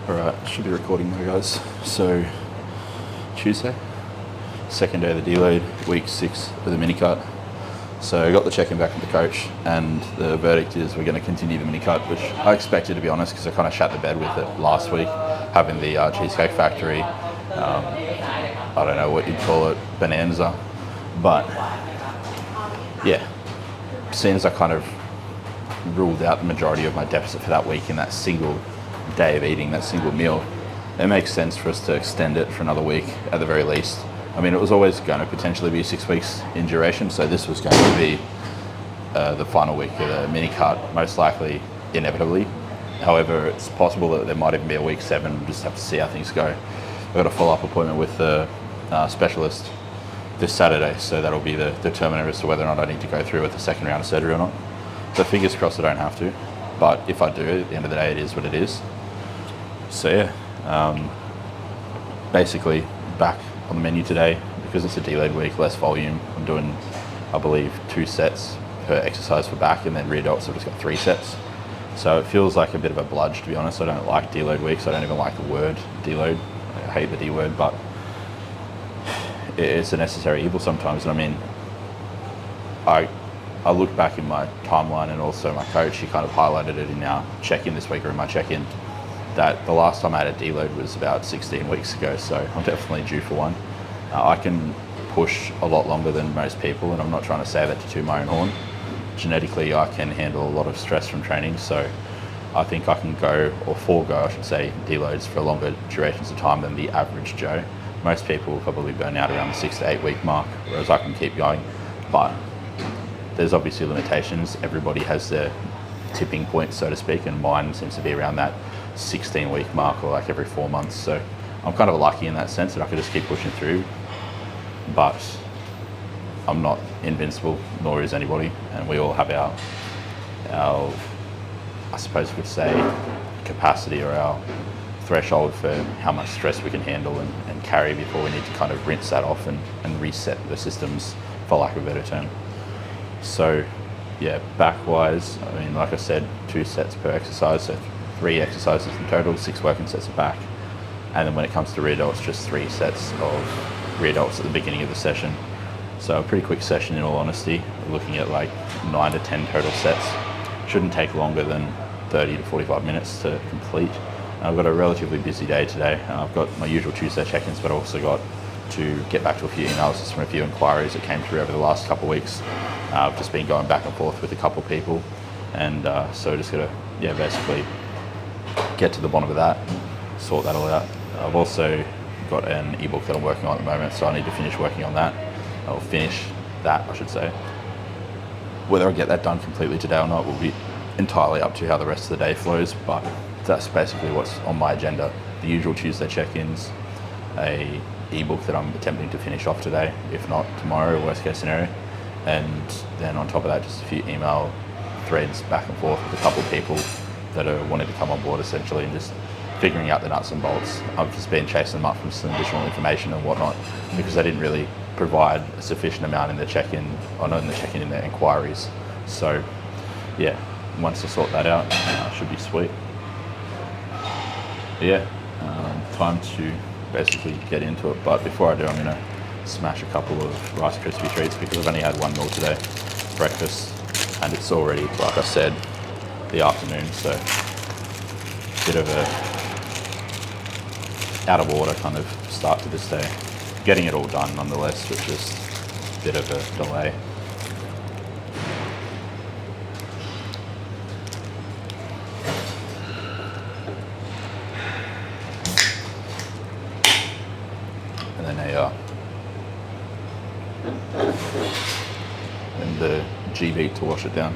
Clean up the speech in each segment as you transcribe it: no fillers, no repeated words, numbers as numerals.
Alright, should be recording now, guys. So, Tuesday, second day of the deload, week 6 of the mini cut. So I got the check-in back from the coach, and the verdict is we're going to continue the mini cut, which I expected, to be honest, because I kind of shat the bed with it last week, having the Cheesecake Factory, I don't know what you'd call it, bonanza. But yeah, seeing as I kind of ruled out the majority of my deficit for that week in that single day of eating, that single meal, it makes sense for us to extend it for another week at the very least. I mean, it was always going to potentially be 6 weeks in duration, so this was going to be the final week of the mini cut, most likely, inevitably. However, it's possible that there might even be a week 7. We'll just have to see how things go. I've got a follow-up appointment with the specialist this Saturday, so that'll be the determiner as to whether or not I need to go through with the second round of surgery or not. So fingers crossed I don't have to, but if I do, at the end of the day, it is what it is. So yeah, basically back on the menu today, because it's a delayed week, less volume. I'm doing, I believe, 2 sets per exercise for back, and then rear delts I've just got 3 sets. So it feels like a bit of a bludge, to be honest. I don't like deload weeks. I don't even like the word deload. I hate the D word, but it's a necessary evil sometimes. And I mean, I look back in my timeline, and also my coach, he kind of highlighted it in our check-in this week, or in my check-in, that the last time I had a deload was about 16 weeks ago, so I'm definitely due for one. I can push a lot longer than most people, and I'm not trying to say that to toot my own horn. Genetically, I can handle a lot of stress from training, so I think I can go, or forego, I should say, deloads for longer durations of time than the average Joe. Most people will probably burn out around the 6 to 8 week mark, whereas I can keep going. But there's obviously limitations. Everybody has their tipping point, so to speak, and mine seems to be around that 16 week mark, or like every 4 months. So I'm kind of lucky in that sense that I could just keep pushing through, but I'm not invincible, nor is anybody, and we all have our I suppose we could say, capacity, or our threshold for how much stress we can handle and carry before we need to kind of rinse that off and reset the systems, for lack of a better term. So yeah, back wise, I mean, like I said, 2 sets per exercise, so 3 exercises in total, 6 working sets of back. And then when it comes to rear delts, just 3 sets of rear delts at the beginning of the session. So a pretty quick session, in all honesty. We're looking at like 9 to 10 total sets. Shouldn't take longer than 30 to 45 minutes to complete. I've got a relatively busy day today. I've got my usual Tuesday check-ins, but I also got to get back to a few emails from a few inquiries that came through over the last couple of weeks. I've just been going back and forth with a couple of people, and so just got to basically get to the bottom of that, sort that all out. I've also got an ebook that I'm working on at the moment, so I need to finish working on that. I'll finish that, I should say. Whether I get that done completely today or not will be entirely up to how the rest of the day flows, but that's basically what's on my agenda. The usual Tuesday check-ins, a ebook that I'm attempting to finish off today, if not tomorrow, worst case scenario. And then on top of that, just a few email threads back and forth with a couple of people that are wanting to come on board, essentially, and just figuring out the nuts and bolts. I've just been chasing them up for some additional information and whatnot, because they didn't really provide a sufficient amount in the check-in, or not in the check-in, in their inquiries. So yeah, once I sort that out, should be sweet. Yeah, time to basically get into it. But before I do, I'm going to smash a couple of Rice Krispie treats, because I've only had one meal today, breakfast, and it's already, like I said, the afternoon, so bit of a out of order kind of start to this day. Getting it all done nonetheless, which is a bit of a delay. And then and the G-Beat to wash it down.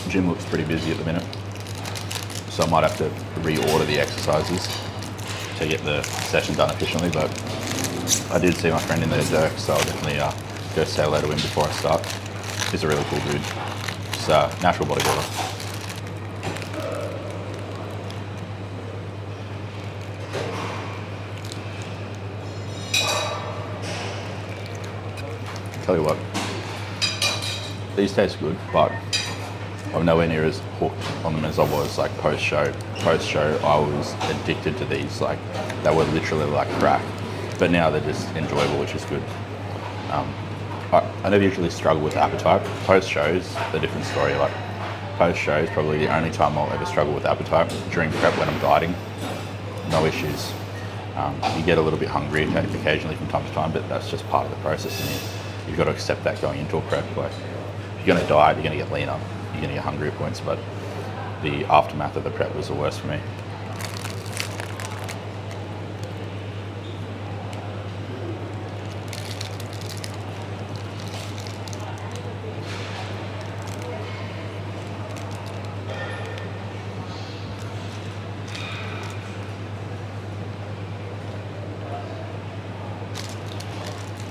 Gym looks pretty busy at the minute, so I might have to reorder the exercises to get the session done efficiently, but I did see my friend in there, Dirk, so I'll definitely go say hello to him before I start. He's a really cool dude. He's a natural bodybuilder. Tell you what, these taste good, but I'm nowhere near as hooked on them as I was like post-show. Post-show, I was addicted to these. Like, they were literally like crack. But now they're just enjoyable, which is good. I never usually struggle with appetite. Post-shows, a different story. Like, post-show is probably the only time I'll ever struggle with appetite. During prep when I'm dieting, no issues. You get a little bit hungry occasionally from time to time, but that's just part of the process, and you've got to accept that going into a prep. Like, if you're going to diet, you're going to get leaner, you're going to get hungry at points, but the aftermath of the prep was the worst for me.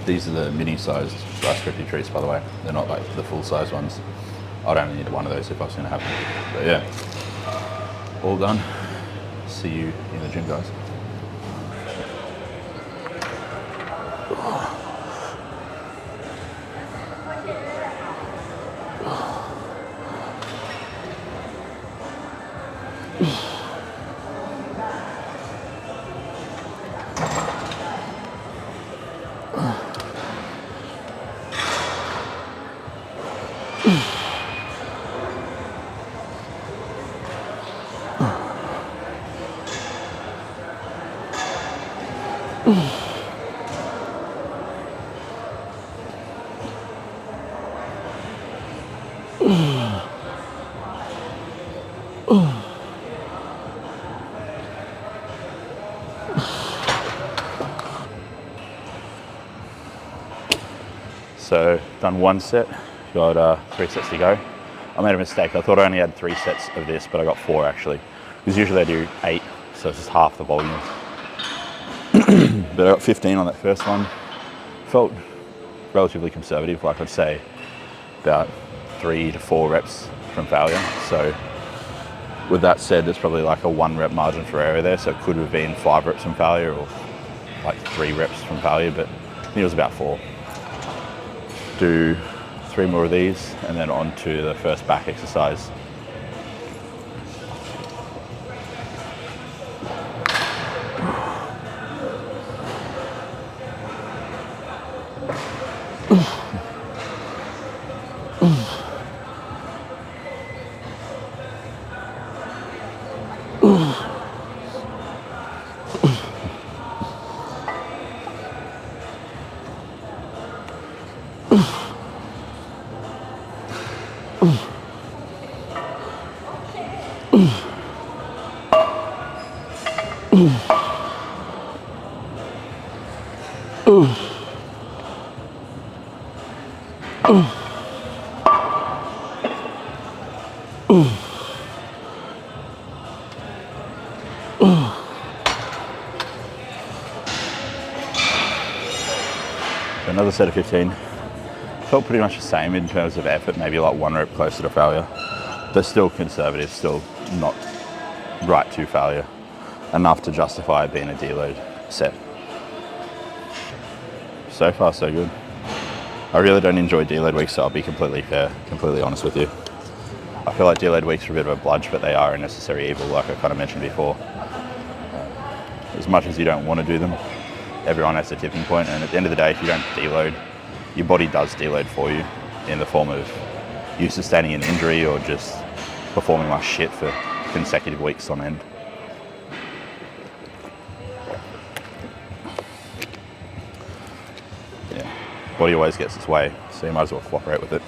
These are the mini-sized Rice Krispie treats, by the way. They're not like the full-size ones. I'd only need one of those if I was going to have them. But yeah, all done. See you in the gym, guys. So done one set, got 3 sets to go. I made a mistake. I thought I only had 3 sets of this, but I got 4 actually. Because usually I do 8, so it's just half the volume. But I got 15 on that first one. Felt relatively conservative, like I'd say about 3 to 4 reps from failure. So with that said, there's probably like a 1 rep margin for error there. So it could have been 5 reps from failure or like 3 reps from failure, but I think it was about 4. Do 3 more of these and then on to the first back exercise. Another set of 15. Felt pretty much the same in terms of effort, maybe like 1 rep closer to failure. They're still conservative, still not right to failure. Enough to justify it being a deload set. So far, so good. I really don't enjoy deload weeks, so I'll be completely honest with you. I feel like deload weeks are a bit of a bludge, but they are a necessary evil, like I kind of mentioned before. As much as you don't want to do them, everyone has a tipping point, and at the end of the day, if you don't deload, your body does deload for you in the form of you sustaining an injury or just performing like shit for consecutive weeks on end. Yeah, body always gets its way, so you might as well cooperate with it.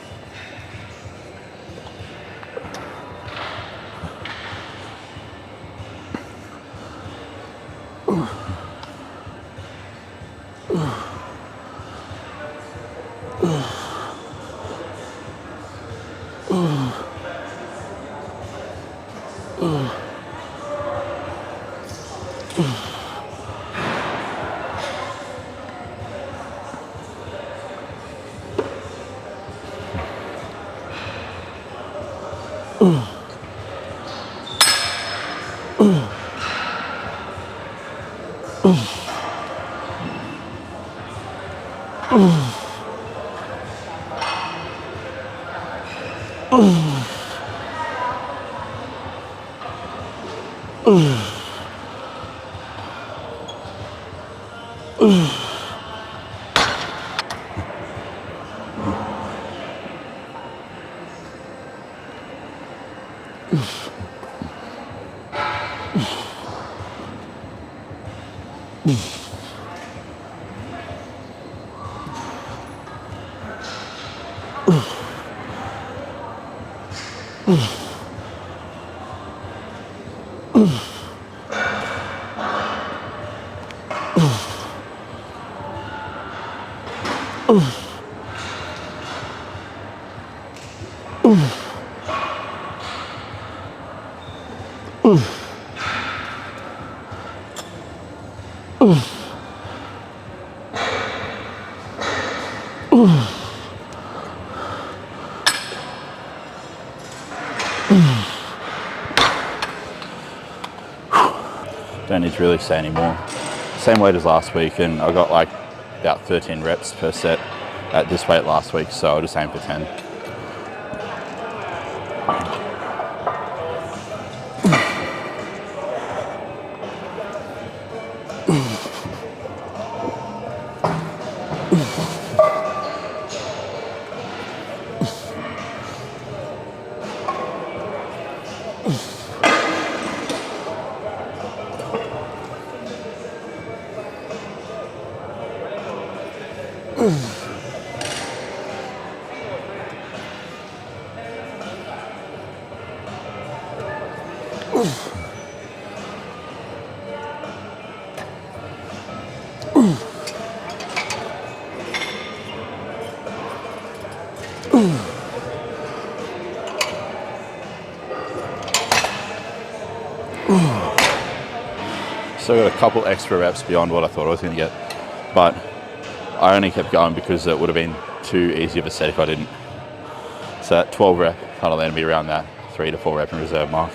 Don't need to really say anymore. Same weight as last week, and I got like about 13 reps per set at this weight last week, so I'll just aim for 10. So I got a couple extra reps beyond what I thought I was going to get, but I only kept going because it would have been too easy of a set if I didn't. So that 12 rep kind of landed me around that 3 to 4 rep in reserve mark.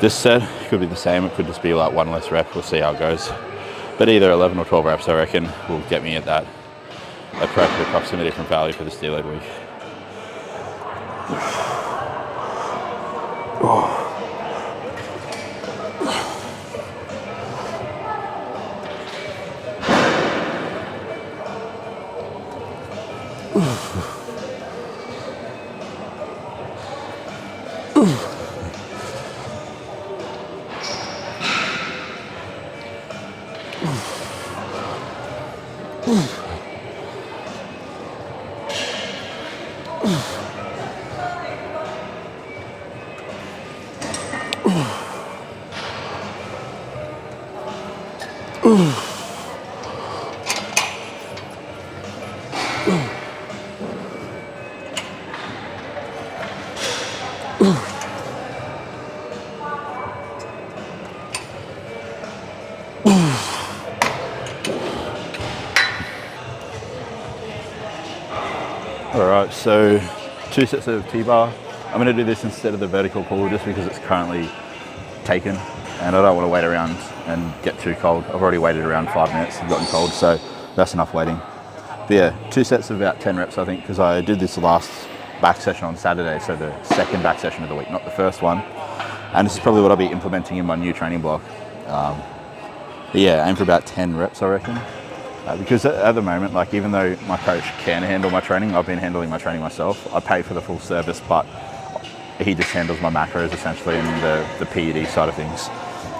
This set could be the same, it could just be like one less rep, we'll see how it goes. But either 11 or 12 reps I reckon will get me at that appropriate proximity from value for this deload week. Alright, so 2 sets of T-bar. I'm going to do this instead of the vertical pull just because it's currently taken and I don't want to wait around and get too cold. I've already waited around 5 minutes and gotten cold, so that's enough waiting. But yeah, 2 sets of about 10 reps I think, because I did this last back session on Saturday, so the second back session of the week, not the first one. And this is probably what I'll be implementing in my new training block. But yeah, aim for about 10 reps I reckon. Because at the moment, like even though my coach can handle my training, I've been handling my training myself. I pay for the full service, but he just handles my macros essentially and the PED side of things.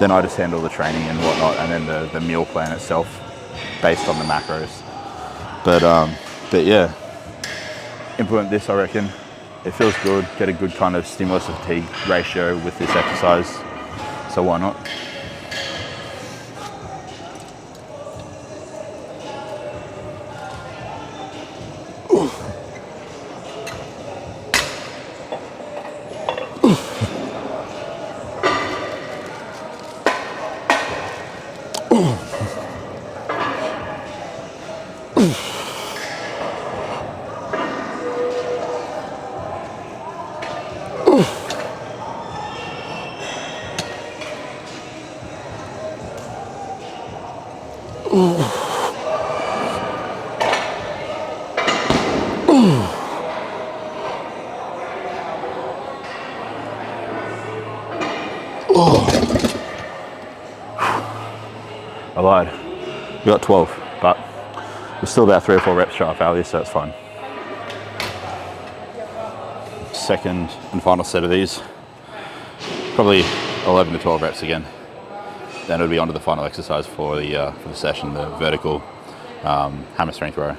Then I just handle the training and whatnot, and then the meal plan itself based on the macros. But yeah, implement this I reckon. It feels good, get a good kind of stimulus to fatigue ratio with this exercise, so why not? I lied. We got 12, but we're still about 3 or 4 reps shy of failure, so it's fine. Second and final set of these, probably 11 to 12 reps again. Then it'll be on to the final exercise for the session, the vertical hammer strength row.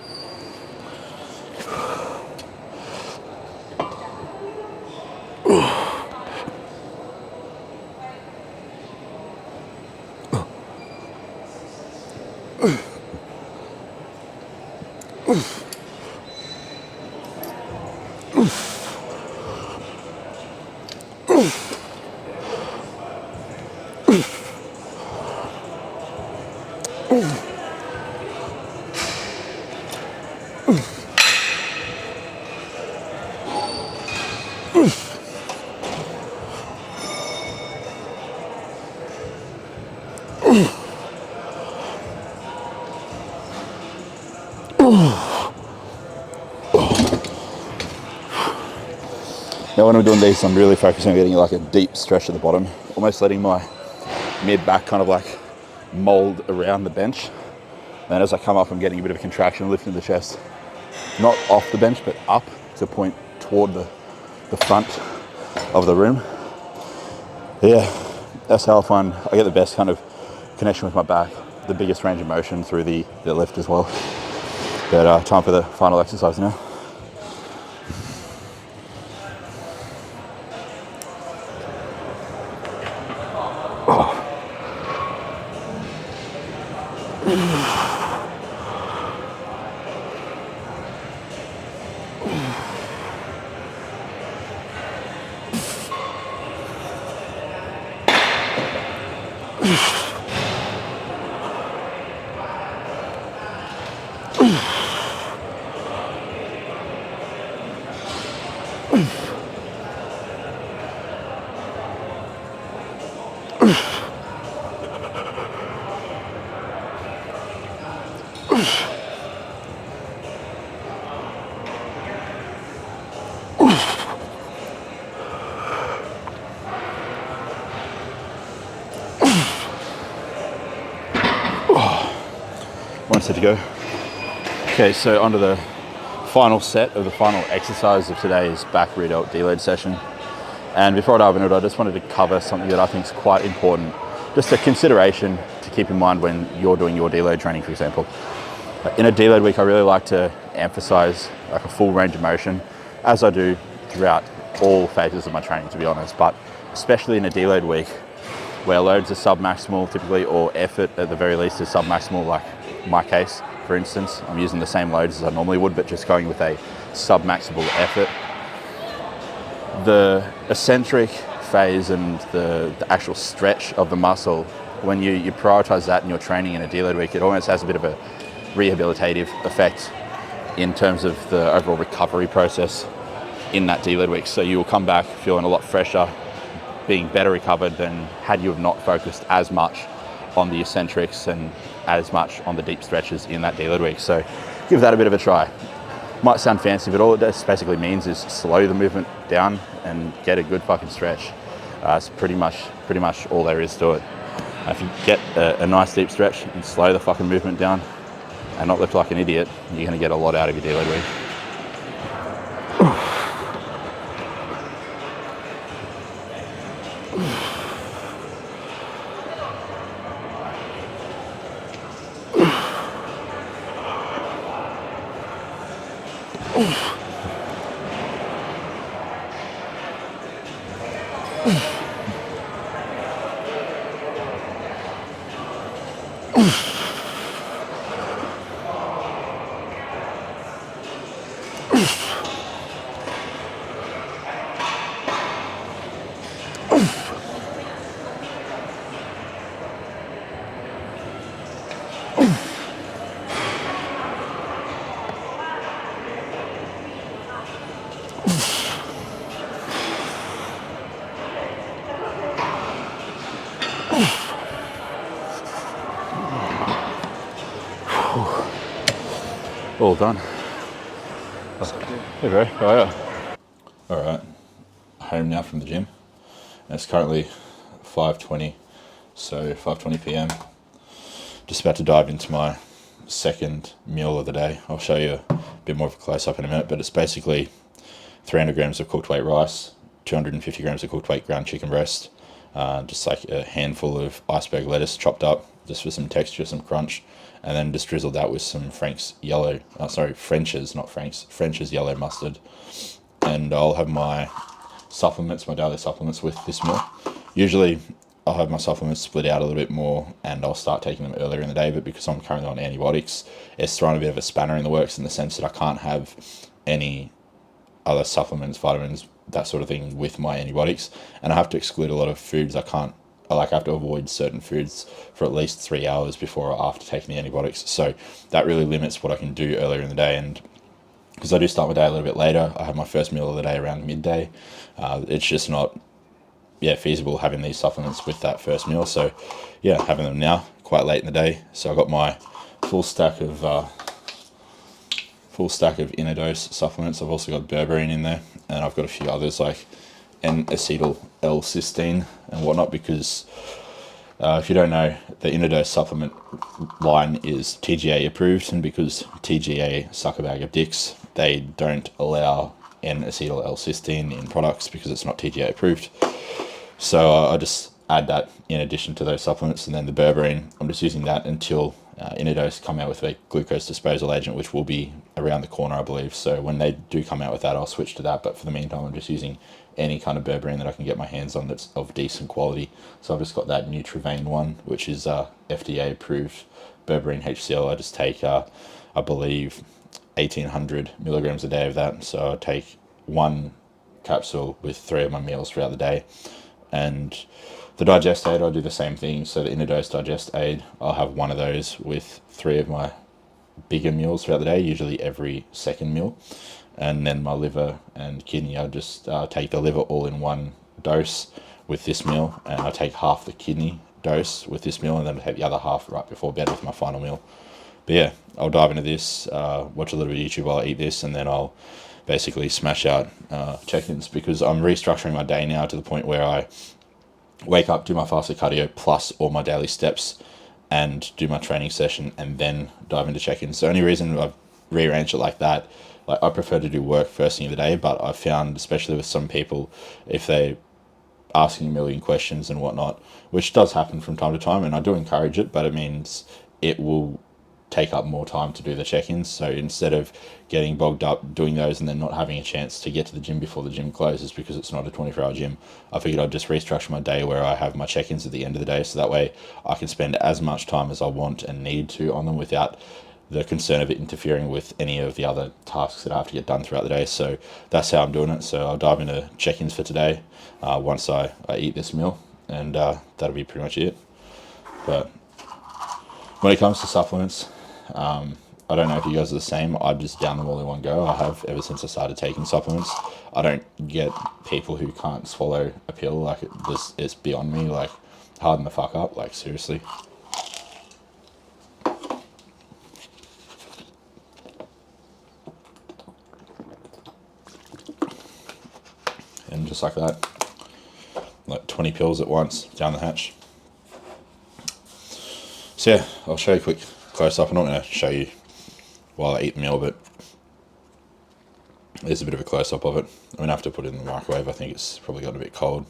Now when I'm doing these, I'm really focusing on getting like a deep stretch at the bottom, almost letting my mid-back kind of like mold around the bench. And as I come up, I'm getting a bit of a contraction, lifting the chest, not off the bench, but up to point toward the front of the room. Yeah, that's how I find I get the best kind of connection with my back, the biggest range of motion through the lift as well. But time for the final exercise now. One set to go. Okay, so onto the final set of the final exercise of today's back rear delt deload session. And before I dive into it, I just wanted to cover something that I think is quite important, just a consideration to keep in mind when you're doing your deload training, for example. In a deload week, I really like to emphasize like a full range of motion, as I do throughout all phases of my training, to be honest, but especially in a deload week where loads are sub-maximal typically, or effort at the very least is sub-maximal, like my case, for instance. I'm using the same loads as I normally would, but just going with a sub-maximal effort. The eccentric phase and the actual stretch of the muscle, when you prioritize that in your training in a deload week, it almost has a bit of a rehabilitative effect in terms of the overall recovery process in that deload week. So you will come back feeling a lot fresher, being better recovered than had you have not focused as much on the eccentrics and as much on the deep stretches in that deload week. So give that a bit of a try. Might sound fancy, but all it just basically means is slow the movement down and get a good fucking stretch. It's pretty much all there is to it. If you get a nice deep stretch and slow the fucking movement down and not lift like an idiot, you're gonna get a lot out of your deload week. All done. Hey bro, how are you? All right, home now from the gym. And it's currently 5:20, so 5:20 p.m. Just about to dive into my second meal of the day. I'll show you a bit more of a close-up in a minute, but it's basically 300 grams of cooked weight rice, 250 grams of cooked weight ground chicken breast, just like a handful of iceberg lettuce chopped up, just for some texture, some crunch, and then just drizzle that with some French's yellow mustard. And I'll have my supplements, my daily supplements with this meal. Usually I'll have my supplements split out a little bit more and I'll start taking them earlier in the day, but because I'm currently on antibiotics, it's thrown a bit of a spanner in the works in the sense that I can't have any other supplements, vitamins, that sort of thing with my antibiotics, and I have to exclude a lot of foods. I have to avoid certain foods for at least 3 hours before or after taking the antibiotics, so that really limits what I can do earlier in the day. And because I do start my day a little bit later, I have my first meal of the day around midday. It's just not feasible having these supplements with that first meal, so having them now quite late in the day. So I got my full stack of inner dose supplements. I've also got berberine in there, and I've got a few others like N-acetyl L-cysteine and whatnot, because if you don't know, the inner dose supplement line is TGA approved, and because TGA suck a bag of dicks, they don't allow N-acetyl L-cysteine in products because it's not TGA approved. So I just add that in addition to those supplements, and then the berberine, I'm just using that until inner dose come out with a glucose disposal agent, which will be around the corner, I believe. So when they do come out with that, I'll switch to that. But for the meantime, I'm just using any kind of berberine that I can get my hands on that's of decent quality. So I've just got that Nutrivain one, which is FDA approved berberine HCl. I just take, I believe, 1,800 milligrams a day of that. So I take one capsule with 3 of my meals throughout the day. And the digest aid, I'll do the same thing. So the inner dose digest aid, I'll have one of those with 3 of my bigger meals throughout the day, usually every second meal. And then my liver and kidney, I just take the liver all in one dose with this meal, and I take half the kidney dose with this meal, and then I take the other half right before bed with my final meal. But I'll dive into this, watch a little bit of YouTube while I eat this, and then I'll basically smash out check-ins, because I'm restructuring my day now to the point where I wake up, do my fasted cardio plus all my daily steps, and do my training session, and then dive into check-ins. The only reason I've rearranged it like that, like, I prefer to do work first thing of the day, but I found, especially with some people, if they asking a million questions and whatnot, which does happen from time to time, and I do encourage it, but it means it will take up more time to do the check-ins. So instead of getting bogged up doing those and then not having a chance to get to the gym before the gym closes because it's not a 24-hour gym, I figured I'd just restructure my day where I have my check-ins at the end of the day, so that way I can spend as much time as I want and need to on them without the concern of it interfering with any of the other tasks that I have to get done throughout the day. So that's how I'm doing it. So I'll dive into check-ins for today once I eat this meal, and that'll be pretty much it. But when it comes to supplements, I don't know if you guys are the same. I just down them all in one go. I have ever since I started taking supplements. I don't get people who can't swallow a pill. Like, it's beyond me. Like, harden the fuck up. Like, seriously. And just like that, like 20 pills at once down the hatch. So I'll show you a quick close up. I'm not going to show you while I eat the meal, but there's a bit of a close up of it. I'm going to have to put it in the microwave. I think it's probably got a bit cold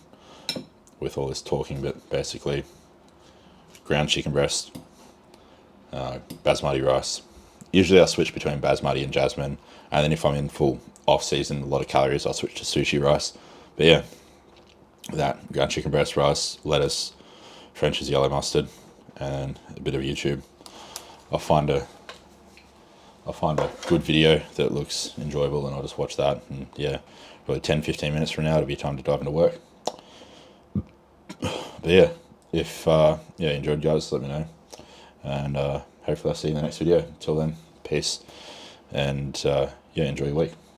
with all this talking, but basically ground chicken breast, basmati rice. Usually I switch between basmati and jasmine, and then if I'm in full off season, a lot of calories, I'll switch to sushi rice. But that ground chicken breast, rice, lettuce, French's yellow mustard, and a bit of YouTube. I'll find a good video that looks enjoyable, and I'll just watch that. And probably 10-15 minutes from now it'll be time to dive into work. But if you enjoyed, guys, let me know, and hopefully I'll see you in the next video. Until then, peace, and enjoy your week.